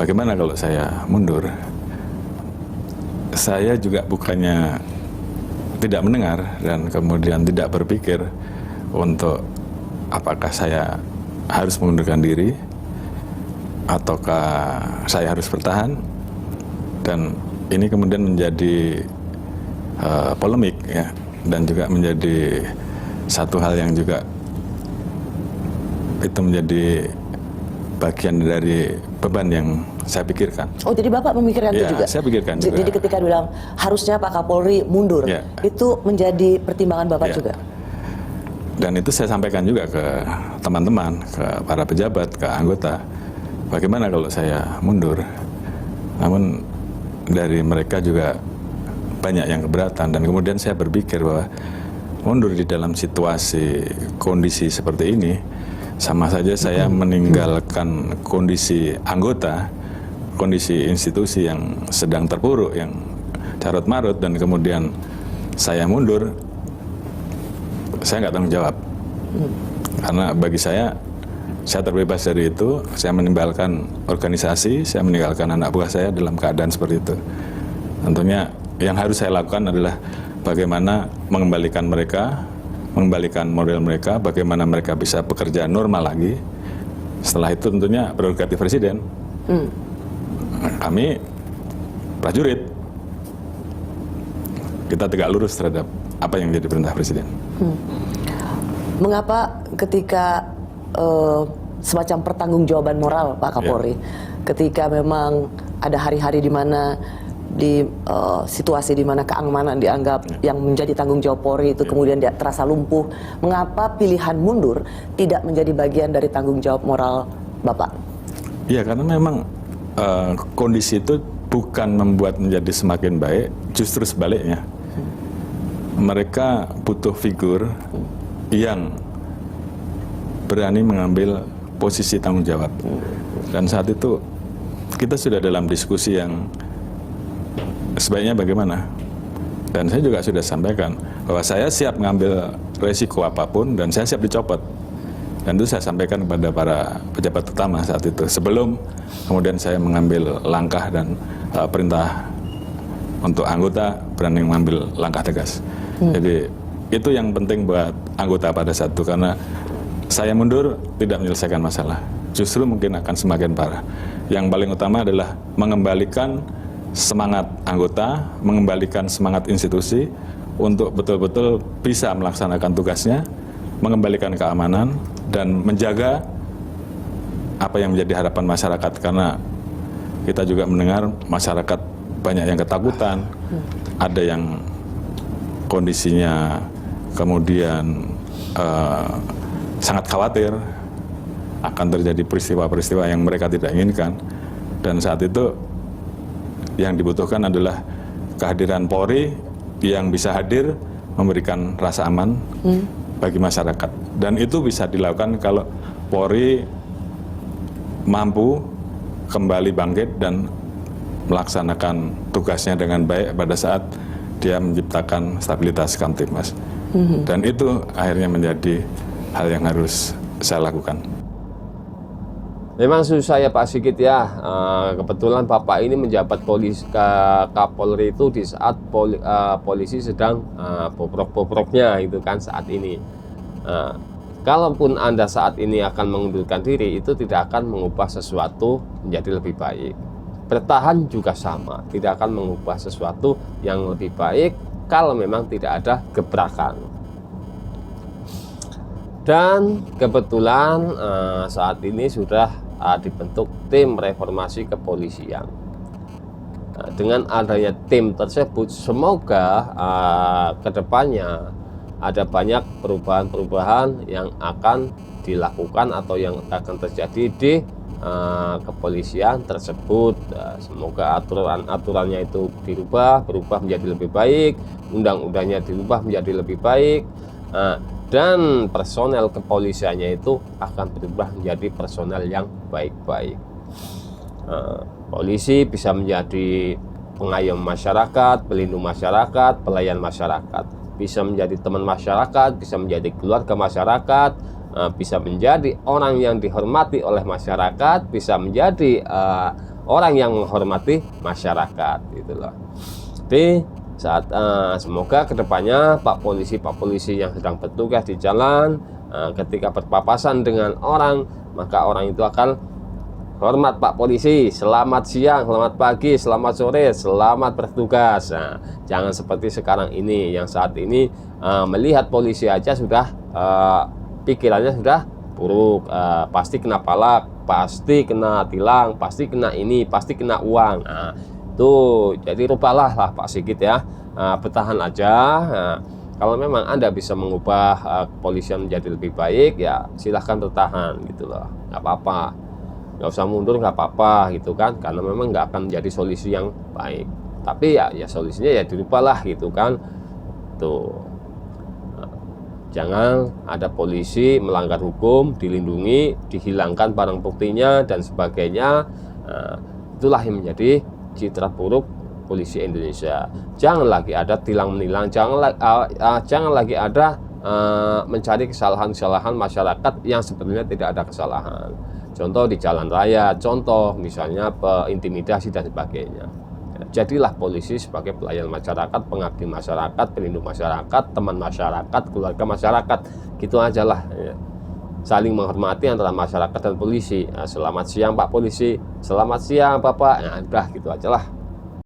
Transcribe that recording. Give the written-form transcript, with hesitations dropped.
bagaimana kalau saya mundur? Saya juga bukannya tidak mendengar dan kemudian tidak berpikir untuk apakah saya harus mengundurkan diri ataukah saya harus bertahan. Dan ini kemudian menjadi polemik ya, dan juga menjadi satu hal yang juga itu menjadi bagian dari beban yang saya pikirkan. Oh, jadi Bapak memikirkan itu juga? Saya pikirkan juga. Jadi ketika bilang harusnya Pak Kapolri mundur, itu menjadi pertimbangan Bapak juga? Dan itu saya sampaikan juga ke teman-teman, ke para pejabat, ke anggota. Bagaimana kalau saya mundur? Namun dari mereka juga banyak yang keberatan, dan kemudian saya berpikir bahwa mundur di dalam situasi kondisi seperti ini sama saja saya meninggalkan kondisi anggota, kondisi institusi yang sedang terpuruk, yang carut marut, dan kemudian saya mundur, saya nggak tanggung jawab. Karena bagi saya terbebas dari itu, saya meninggalkan organisasi, saya meninggalkan anak buah saya dalam keadaan seperti itu. Tentunya yang harus saya lakukan adalah bagaimana mengembalikan mereka, mengembalikan moral mereka, bagaimana mereka bisa bekerja normal lagi. Setelah itu tentunya prerogatif presiden. Kami prajurit, kita tegak lurus terhadap apa yang menjadi perintah presiden. Mengapa ketika semacam pertanggungjawaban moral Pak Kapolri, ketika memang ada hari-hari di mana di situasi di mana keamanan dianggap yang menjadi tanggung jawab Polri itu kemudian dia terasa lumpuh, mengapa pilihan mundur tidak menjadi bagian dari tanggung jawab moral Bapak? Ya, karena memang kondisi itu bukan membuat menjadi semakin baik, justru sebaliknya. Mereka butuh figur yang berani mengambil posisi tanggung jawab. Dan saat itu kita sudah dalam diskusi yang sebaiknya bagaimana. Dan saya juga sudah sampaikan bahwa saya siap mengambil resiko apapun dan saya siap dicopot. Dan itu saya sampaikan kepada para pejabat utama saat itu, sebelum kemudian saya mengambil langkah dan perintah untuk anggota berani mengambil langkah tegas. Jadi itu yang penting buat anggota pada saat itu, karena saya mundur tidak menyelesaikan masalah, justru mungkin akan semakin parah. Yang paling utama adalah mengembalikan semangat anggota, mengembalikan semangat institusi untuk betul-betul bisa melaksanakan tugasnya, mengembalikan keamanan dan menjaga apa yang menjadi harapan masyarakat. Karena kita juga mendengar masyarakat banyak yang ketakutan, ada yang kondisinya kemudian sangat khawatir akan terjadi peristiwa-peristiwa yang mereka tidak inginkan. Dan saat itu yang dibutuhkan adalah kehadiran Polri yang bisa hadir memberikan rasa aman bagi masyarakat. Dan itu bisa dilakukan kalau Polri mampu kembali bangkit dan melaksanakan tugasnya dengan baik pada saat dia menciptakan stabilitas Kamtibmas. Dan itu akhirnya menjadi hal yang harus saya lakukan. Memang susah ya Pak Sigit ya. Kebetulan Bapak ini menjabat Kapolri itu di saat polisi sedang bobrok-bobroknya itu kan saat ini. Kalaupun Anda saat ini akan mengundurkan diri, itu tidak akan mengubah sesuatu menjadi lebih baik. Bertahan juga sama, tidak akan mengubah sesuatu yang lebih baik kalau memang tidak ada gebrakan. Dan kebetulan saat ini sudah dibentuk tim reformasi kepolisian. Dengan adanya tim tersebut, semoga kedepannya ada banyak perubahan-perubahan yang akan dilakukan atau yang akan terjadi di kepolisian tersebut. Semoga aturan-aturannya itu berubah menjadi lebih baik, undang-undangnya dirubah menjadi lebih baik, dan personel kepolisiannya itu akan berubah menjadi personel yang baik-baik. Polisi bisa menjadi pengayom masyarakat, pelindung masyarakat, pelayan masyarakat, bisa menjadi teman masyarakat, bisa menjadi keluarga masyarakat, bisa menjadi orang yang dihormati oleh masyarakat, bisa menjadi orang yang menghormati masyarakat gitu loh. Jadi saat semoga kedepannya Pak polisi yang sedang bertugas di jalan ketika berpapasan dengan orang, maka orang itu akan hormat Pak polisi, selamat siang, selamat pagi, selamat sore, selamat bertugas. Nah, jangan seperti sekarang ini, yang saat ini melihat polisi aja sudah pikirannya sudah buruk, pasti kena palak, pasti kena tilang, pasti kena ini, pasti kena uang. Nah, tuh, jadi rubahlah lah Pak Sigit ya, bertahan aja. Nah, kalau memang Anda bisa mengubah kepolisian menjadi lebih baik, ya silahkan bertahan gitu loh, nggak apa-apa. Nggak usah mundur, nggak apa-apa gitu kan, karena memang nggak akan menjadi solusi yang baik. Tapi ya solusinya ya dirubah lah gitu kan. Tuh, jangan ada polisi melanggar hukum, dilindungi, dihilangkan barang buktinya dan sebagainya. Nah, itulah yang menjadi citra buruk polisi Indonesia. Jangan lagi ada tilang menilang, jangan lagi ada mencari kesalahan-kesalahan masyarakat yang sebenarnya tidak ada kesalahan. Contoh di jalan raya, contoh misalnya intimidasi dan sebagainya. Jadilah polisi sebagai pelayan masyarakat, pengabdi masyarakat, pelindung masyarakat, teman masyarakat, keluarga masyarakat. Gitu aja lah. Ya. Saling menghormati antara masyarakat dan polisi. Nah, selamat siang Pak Polisi, selamat siang Bapak. Nah, udah gitu aja lah.